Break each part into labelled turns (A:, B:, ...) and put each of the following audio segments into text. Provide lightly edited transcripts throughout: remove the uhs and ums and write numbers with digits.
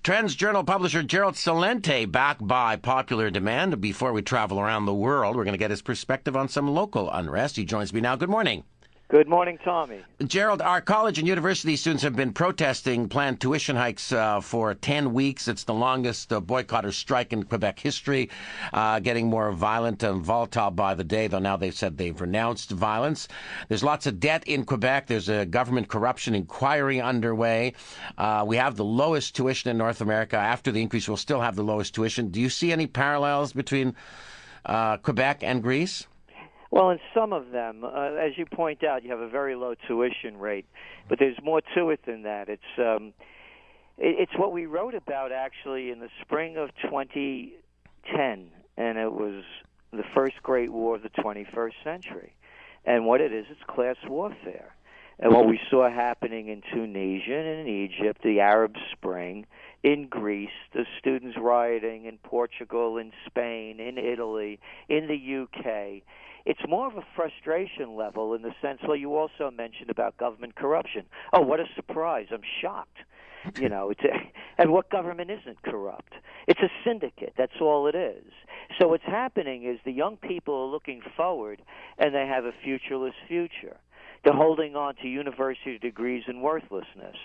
A: Trends Journal publisher Gerald Celente back by popular demand. Before we travel around the world, we're going to get his perspective on some local unrest. He joins me now. Good morning.
B: Good morning, Tommy.
A: Gerald, our college and university students have been protesting planned tuition hikes for 10 weeks. It's the longest boycott or strike in Quebec history, getting more violent and volatile by the day, though now they've said they've renounced violence. There's lots of debt in Quebec. There's a government corruption inquiry underway. We have the lowest tuition in North America. After the increase, we'll still have the lowest tuition. Do you see any parallels between Quebec and Greece?
B: Well, in some of them, as you point out, you have a very low tuition rate, but there's more to it than that. It's what we wrote about actually in the spring of 2010, and it was the first Great War of the 21st century. And what it is, it's class warfare. And what we saw happening in Tunisia and in Egypt, the Arab Spring, in Greece, the students rioting in Portugal, in Spain, in Italy, in the UK. It's more of a frustration level in the sense, well, you also mentioned about government corruption. Oh, what a surprise. I'm shocked. And what government isn't corrupt? It's a syndicate. That's all it is. So what's happening is the young people are looking forward, and they have a futureless future. They're holding on to university degrees and worthlessness.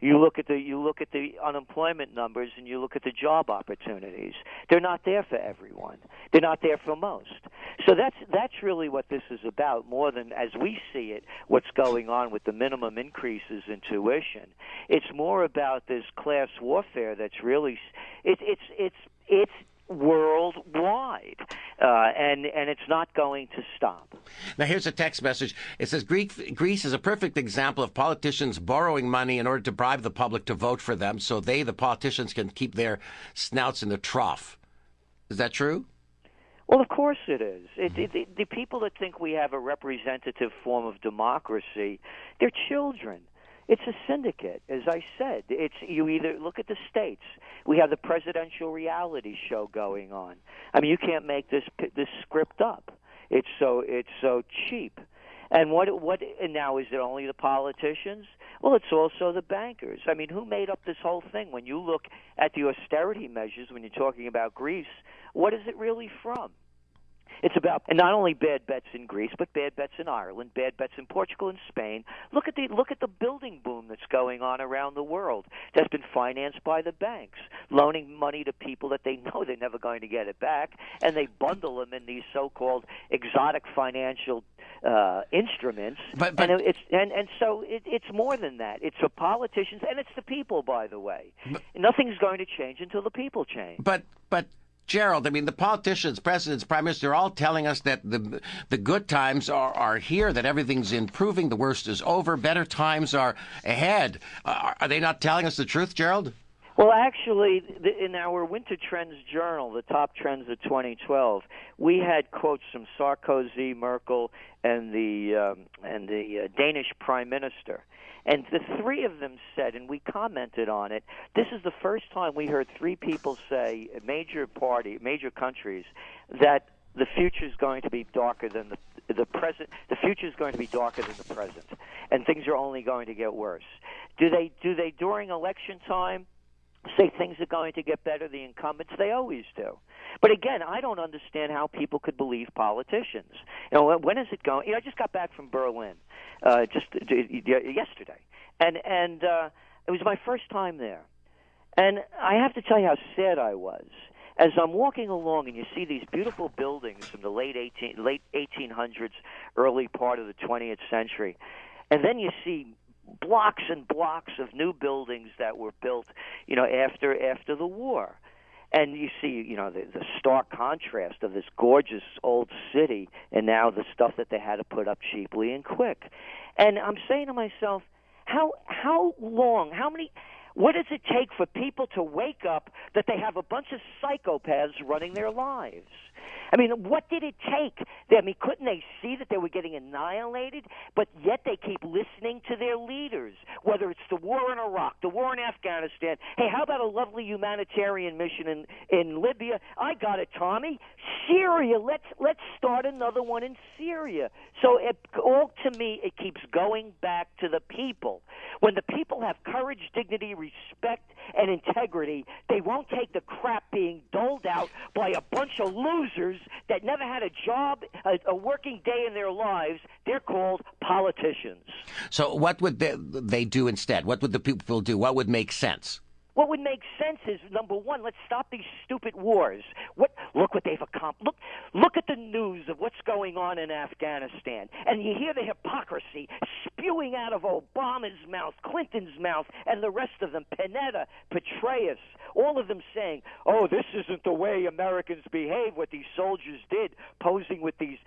B: You look at the unemployment numbers and you look at the job opportunities. They're not there for everyone. They're not there for most. So that's really what this is about, more than, as we see it, what's going on with the minimum increases in tuition. It's more about this class warfare that's really it's worldwide, and it's not going to stop.
A: Now, here's a text message. It says, Greece is a perfect example of politicians borrowing money in order to bribe the public to vote for them so they, the politicians, can keep their snouts in the trough. Is that true?
B: Well, of course it is. The people that think we have a representative form of democracy, they're children. It's a syndicate, as I said. You either look at the states. We have the presidential reality show going on. I mean, you can't make this script up. It's so cheap. And and now is it only the politicians? Well, it's also the bankers. I mean, who made up this whole thing? When you look at the austerity measures, when you're talking about Greece, what is it really from? It's about not only bad bets in Greece, but bad bets in Ireland, bad bets in Portugal and Spain. Look at the building boom that's going on around the world. That's been financed by the banks, loaning money to people that they know they're never going to get it back, and they bundle them in these so-called exotic financial instruments. So it's more than that. It's the politicians and it's the people. By the way, nothing's going to change until the people change.
A: But. Gerald, I mean, the politicians, presidents, prime minister, are all telling us that the good times are here, that everything's improving, the worst is over, better times are ahead. Are they not telling us the truth, Gerald?
B: Well, actually, in our Winter Trends Journal, the top trends of 2012, we had quotes from Sarkozy, Merkel, and the Danish Prime Minister. And the three of them said, and we commented on it, this is the first time we heard three people say, major countries, that the future is going to be darker than the present. The future is going to be darker than the present, and things are only going to get worse. Do they during election time say things are going to get better? The incumbents, they always do. But again, I don't understand how people could believe politicians. When is it going? I just got back from Berlin yesterday, and it was my first time there. And I have to tell you how sad I was. As I'm walking along and you see these beautiful buildings from the late 1800s, early part of the 20th century, and then you see blocks and blocks of new buildings that were built, after the war. And you see, the stark contrast of this gorgeous old city and now the stuff that they had to put up cheaply and quick. And I'm saying to myself, how long, what does it take for people to wake up that they have a bunch of psychopaths running their lives? I mean, what did it take? Couldn't they see that they were getting annihilated? But yet they keep listening to their leaders, whether it's the war in Iraq, the war in Afghanistan. Hey, how about a lovely humanitarian mission in Libya? I got it, Tommy. Syria, let's start another one in Syria. So to me, it keeps going back to the people. When the people have courage, dignity, respect and integrity, they won't take the crap being doled out by a bunch of losers that never had a job, a working day in their lives. They're called politicians.
A: So what would they do instead? What would the people do? What would make sense?
B: What would make sense is, number one, let's stop these stupid wars. Look what they've accomplished. Look at the news of what's going on in Afghanistan. And you hear the hypocrisy spewing out of Obama's mouth, Clinton's mouth, and the rest of them, Panetta, Petraeus, all of them saying, oh, this isn't the way Americans behave, what these soldiers did, posing with these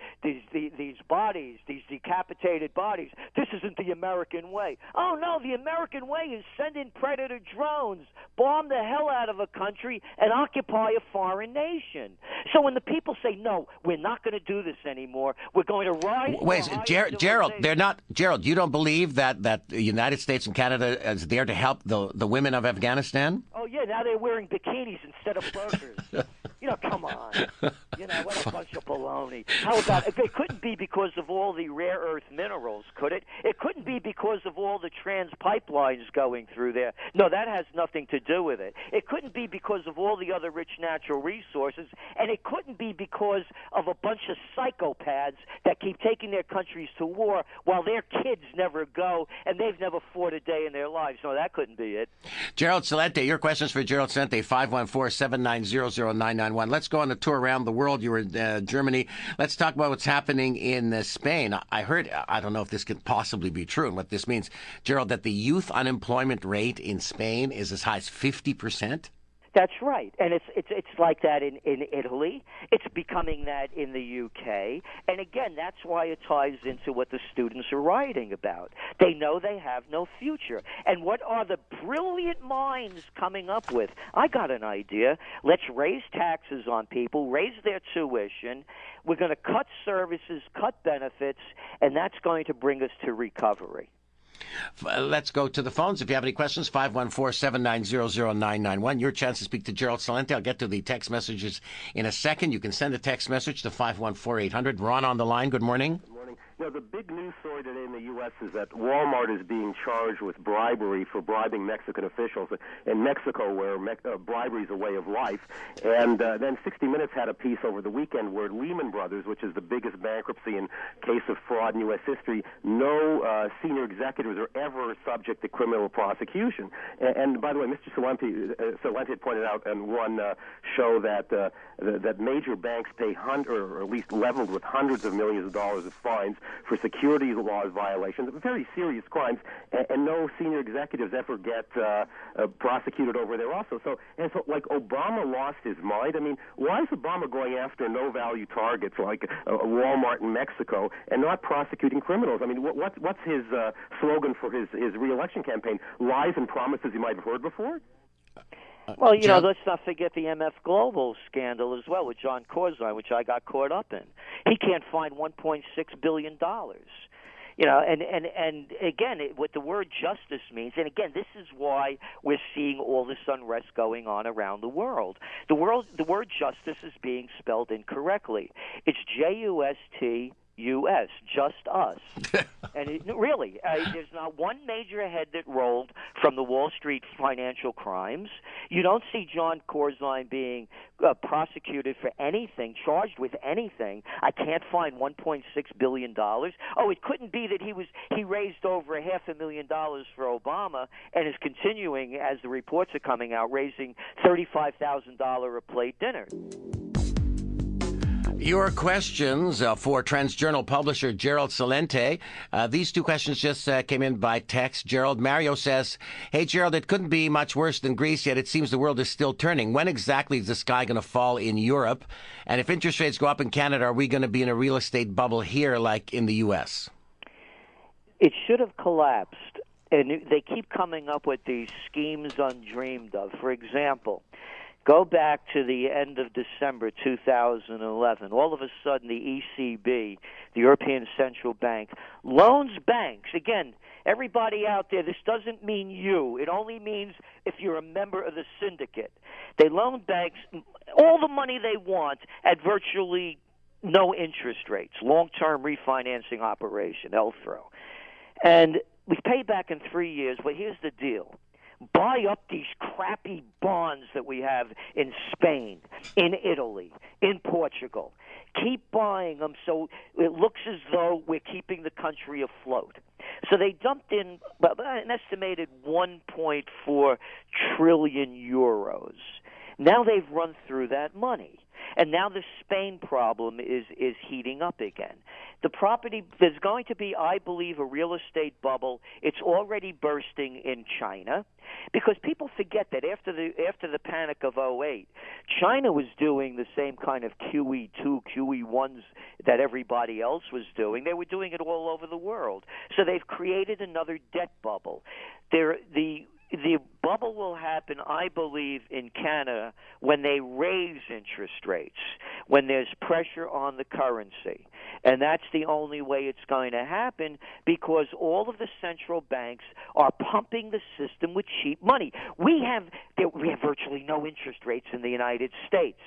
B: bodies, these decapitated bodies. This isn't the American way. Oh, no, the American way is send in Predator drones, bomb the hell out of a country, and occupy a foreign nation. So when the people say, no, we're not going to do this anymore, we're going to rise...
A: Wait, Gerald, they're not... Gerald, you don't believe that the United States and Canada is there to help the women of Afghanistan?
B: Oh, yeah, now they're wearing bikinis instead of burqas. Come on. What a bunch of baloney. How about it couldn't be because of all the rare earth minerals, could it? It couldn't be because of all the trans pipelines going through there. No, that has nothing to do with it. It couldn't be because of all the other rich natural resources, and it couldn't be because of a bunch of psychopaths that keep taking their countries to war while their kids never go and they've never fought a day in their lives. No, that couldn't be it.
A: Gerald Celente, your questions for Gerald Celente, 514-790-0991. Let's go on a tour around the world. You were in Germany. Let's talk about what's happening in Spain. I heard, I don't know if this could possibly be true and what this means, Gerald, that the youth unemployment rate in Spain is as high as 50%?
B: That's right, and it's like that in Italy. It's becoming that in the UK, and again, that's why it ties into what the students are writing about. They know they have no future, and what are the brilliant minds coming up with? I got an idea. Let's raise taxes on people, raise their tuition. We're going to cut services, cut benefits, and that's going to bring us to recovery.
A: Let's go to the phones. If you have any questions, 514-790-0991. Your chance to speak to Gerald Celente. I'll get to the text messages in a second. You can send a text message to 514-800. Ron on the line. Good morning.
C: Good morning. The big news story today in the U.S. is that Walmart is being charged with bribery for bribing Mexican officials in Mexico, where bribery is a way of life. And then 60 Minutes had a piece over the weekend where Lehman Brothers, which is the biggest bankruptcy in case of fraud in U.S. history, no senior executives are ever subject to criminal prosecution. And by the way, Mr. Celente had pointed out in one show that that major banks pay or at least leveled with hundreds of millions of dollars of fines for securities laws violations, very serious crimes, and no senior executives ever get prosecuted over there also. So, like, Obama lost his mind. I mean, why is Obama going after no-value targets like Walmart in Mexico and not prosecuting criminals? I mean, what's his slogan for his re-election campaign? Lies and promises you might have heard before?
B: Well, let's not forget the MF Global scandal as well with John Corzine, which I got caught up in. He can't find $1.6 billion. And again, what the word justice means, and again, this is why we're seeing all this unrest going on around the world. The word justice is being spelled incorrectly. It's JUST. U.S., just us. And really, there's not one major head that rolled from the Wall Street financial crimes. You don't see John Corzine being prosecuted for anything, charged with anything. I can't find $1.6 billion. Oh, it couldn't be that he raised over $500,000 for Obama and is continuing, as the reports are coming out, raising $35,000 a plate dinner.
A: Your questions for TransJournal publisher Gerald Celente. These two questions just came in by text. Gerald, Mario says, hey, Gerald, it couldn't be much worse than Greece, yet it seems the world is still turning. When exactly is the sky going to fall in Europe? And if interest rates go up in Canada, are we going to be in a real estate bubble here like in the U.S.?
B: It should have collapsed. And they keep coming up with these schemes undreamed of. For example, go back to the end of December 2011. All of a sudden, the ECB, the European Central Bank, loans banks. Again, everybody out there, this doesn't mean you. It only means if you're a member of the syndicate. They loan banks all the money they want at virtually no interest rates, long-term refinancing operation, LTHRO. And we pay back in 3 years, but here's the deal. buy up these crappy bonds that we have in Spain, in Italy, in Portugal. Keep buying them so it looks as though we're keeping the country afloat. So they dumped in an estimated 1.4 trillion euros. Now they've run through that money. And now the Spain problem is heating up again. There's going to be, I believe, a real estate bubble. It's already bursting in China, because people forget that after the panic of '08, China was doing the same kind of QE2, QE1s that everybody else was doing. They were doing it all over the world. So they've created another debt bubble. The bubble will happen, I believe, in Canada when they raise interest rates, when there's pressure on the currency. And that's the only way it's going to happen, because all of the central banks are pumping the system with cheap money. We have virtually no interest rates in the United States,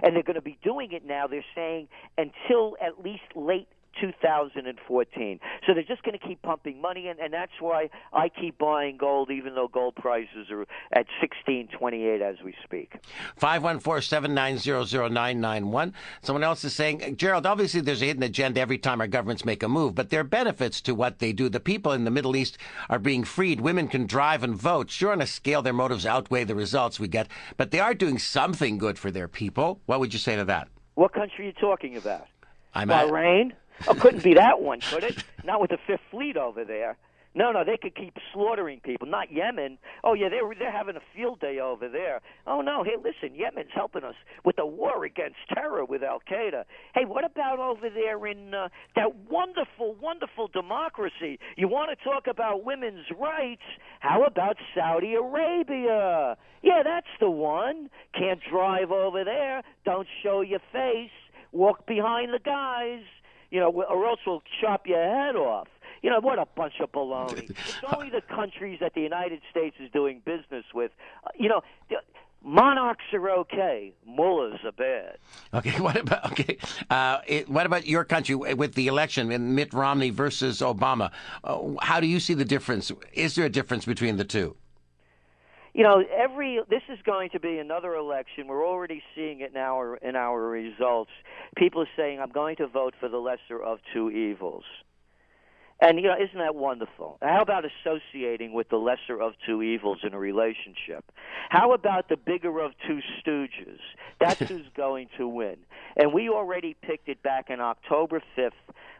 B: and they're going to be doing it now, they're saying, until at least late 2014. So they're just going to keep pumping money in, and that's why I keep buying gold, even though gold prices are at $16.28 as we speak.
A: 514-790-0991. Someone else is saying, Gerald, obviously there's a hidden agenda every time our governments make a move, but there are benefits to what they do. The people in the Middle East are being freed. Women can drive and vote. Sure, on a scale, their motives outweigh the results we get, but they are doing something good for their people. What would you say to that?
B: What country are you talking about?
A: Bahrain?
B: Oh, couldn't be that one, could it? Not with the Fifth Fleet over there. No, they could keep slaughtering people. Not Yemen. Oh, yeah, they're having a field day over there. Oh, no, hey, listen, Yemen's helping us with the war against terror with Al-Qaeda. Hey, what about over there in that wonderful, wonderful democracy? You want to talk about women's rights? How about Saudi Arabia? Yeah, that's the one. Can't drive over there. Don't show your face. Walk behind the guys. Or else we'll chop your head off. What a bunch of baloney. It's only the countries that the United States is doing business with. Monarchs are okay. Mullahs are bad.
A: Okay, what about your country with the election in Mitt Romney versus Obama? How do you see the difference? Is there a difference between the two?
B: This is going to be another election. We're already seeing it now in our results. People are saying, I'm going to vote for the lesser of two evils. And, isn't that wonderful? How about associating with the lesser of two evils in a relationship? How about the bigger of two stooges? That's who's going to win. And we already picked it back in October 3rd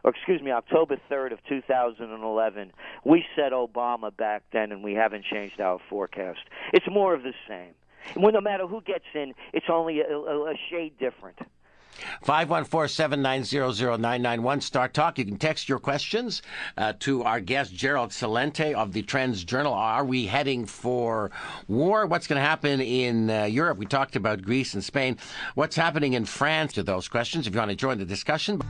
B: of 2011. We said Obama back then, and we haven't changed our forecast. It's more of the same. Well, no matter who gets in, it's only a shade different.
A: 514-790-0991. Start Talk. You can text your questions to our guest, Gerald Celente of the Trends Journal. Are we heading for war? What's going to happen in Europe? We talked about Greece and Spain. What's happening in France? To those questions, if you want to join the discussion.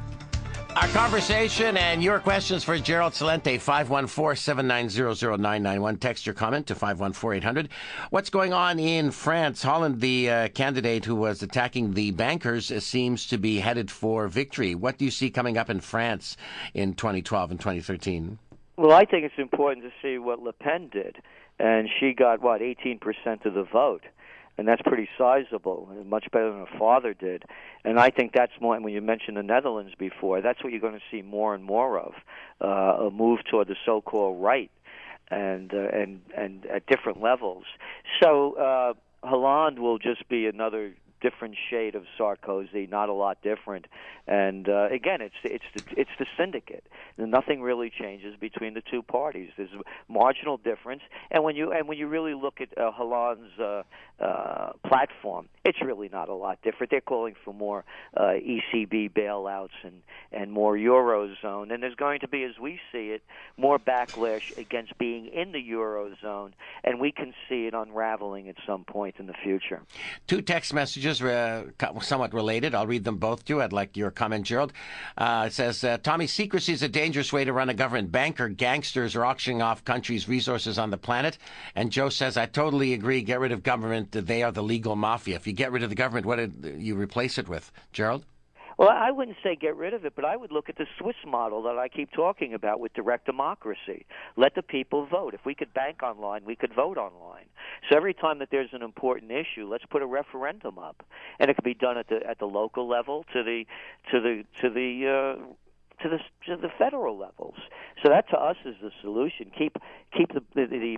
A: Our conversation and your questions for Gerald Celente, 514-790-0991. Text your comment to 514-800. What's going on in France? Holland, the candidate who was attacking the bankers, seems to be headed for victory. What do you see coming up in France in 2012 and 2013?
B: Well, I think it's important to see what Le Pen did. And she got, 18% of the vote. And that's pretty sizable, much better than her father did. And I think that's more, and when you mentioned the Netherlands before, that's what you're going to see more and more of, a move toward the so-called right and at different levels. So Hollande will just be another different shade of Sarkozy, not a lot different. And again, it's the syndicate. Nothing really changes between the two parties. There's a marginal difference, and when you really look at Hollande's platform, it's really not a lot different. They're calling for more ECB bailouts and more Eurozone, and there's going to be, as we see it, more backlash against being in the Eurozone, and we can see it unraveling at some point in the future.
A: Two text messages somewhat related. I'll read them both to you. I'd like your comment, Gerald. It says, Tommy, secrecy is a dangerous way to run a government. Banker gangsters are auctioning off countries' resources on the planet. And Joe says, I totally agree. Get rid of government. They are the legal mafia. If you get rid of the government, what do you replace it with? Gerald?
B: Well, I wouldn't say get rid of it, but I would look at the Swiss model that I keep talking about with direct democracy. Let the people vote. If we could bank online, we could vote online. So every time that there's an important issue, let's put a referendum up, and it could be done at the local level to the federal levels. So that to us is the solution. Keep the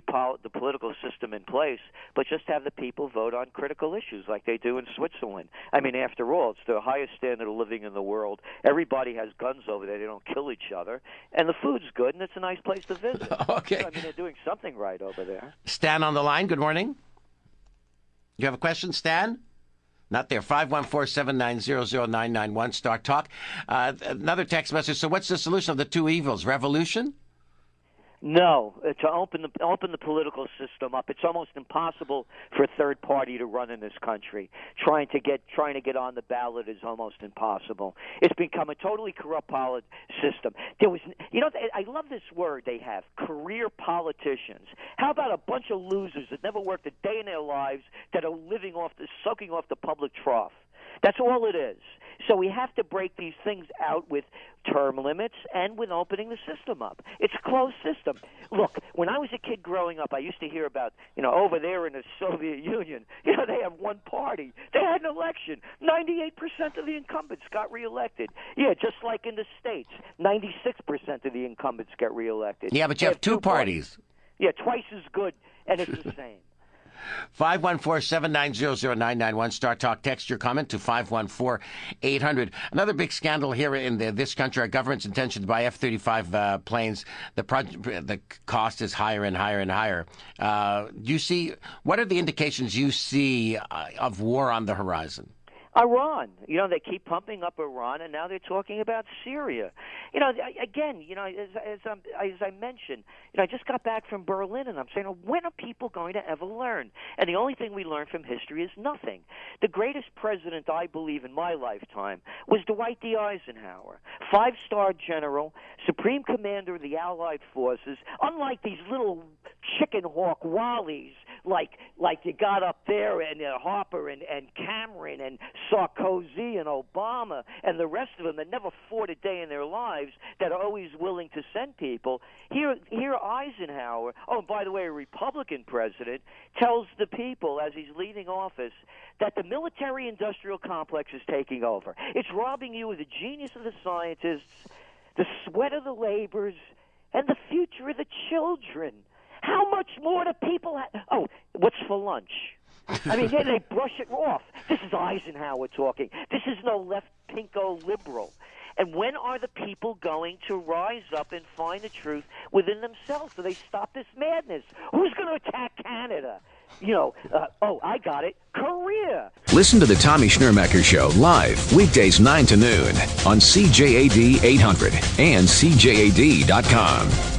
B: political system in place, but just have the people vote on critical issues like they do in Switzerland. I mean, after all, it's the highest standard of living in the world. Everybody has guns over there. They don't kill each other. And the food's good, and it's a nice place to visit.
A: Okay.
B: So, I mean, they're doing something right over there.
A: Stan on the line. Good morning. You have a question, Stan? Not there. 514-790-0991. Start talk. Another text message. So what's the solution of the two evils? Revolution?
B: No, to open the political system up. It's almost impossible for a third party to run in this country. Trying to get on the ballot is almost impossible. It's become a totally corrupt system. I love this word they have, career politicians. How about a bunch of losers that never worked a day in their lives that are soaking off the public trough? That's all it is. So we have to break these things out with term limits and with opening the system up. It's a closed system. Look, when I was a kid growing up, I used to hear about, over there in the Soviet Union, they have one party. They had an election. 98% of the incumbents got reelected. Yeah, just like in the States, 96% of the incumbents get reelected.
A: Yeah, but you have two parties.
B: Yeah, twice as good, and it's the same.
A: 514-790-0991. Start Talk. Text your comment to 514-800. Another big scandal here in this country, our government's intention to buy F-35 planes. The cost is higher and higher and higher. What are the indications you see of war on the horizon?
B: Iran. They keep pumping up Iran, and now they're talking about Syria. Again, as I mentioned, I just got back from Berlin, and I'm saying, when are people going to ever learn? And the only thing we learn from history is nothing. The greatest president, I believe, in my lifetime was Dwight D. Eisenhower, 5-star general, supreme commander of the Allied forces, unlike these little chicken hawk wallies like you got up there, and Harper and Cameron and Sarkozy and Obama and the rest of them that never fought a day in their lives, that are always willing to send people. Here Eisenhower, and by the way, a Republican president, tells the people as he's leaving office that the military-industrial complex is taking over. It's robbing you of the genius of the scientists, the sweat of the laborers, and the future of the children. How much more do people have? Oh, what's for lunch? I mean, they brush it off. This is Eisenhower talking. This is no left pinko liberal. And when are the people going to rise up and find the truth within themselves so they stop this madness? Who's going to attack Canada? I got it, Korea.
D: Listen to the Tommy Schnurmacher Show live weekdays 9 to noon on CJAD 800 and CJAD.com.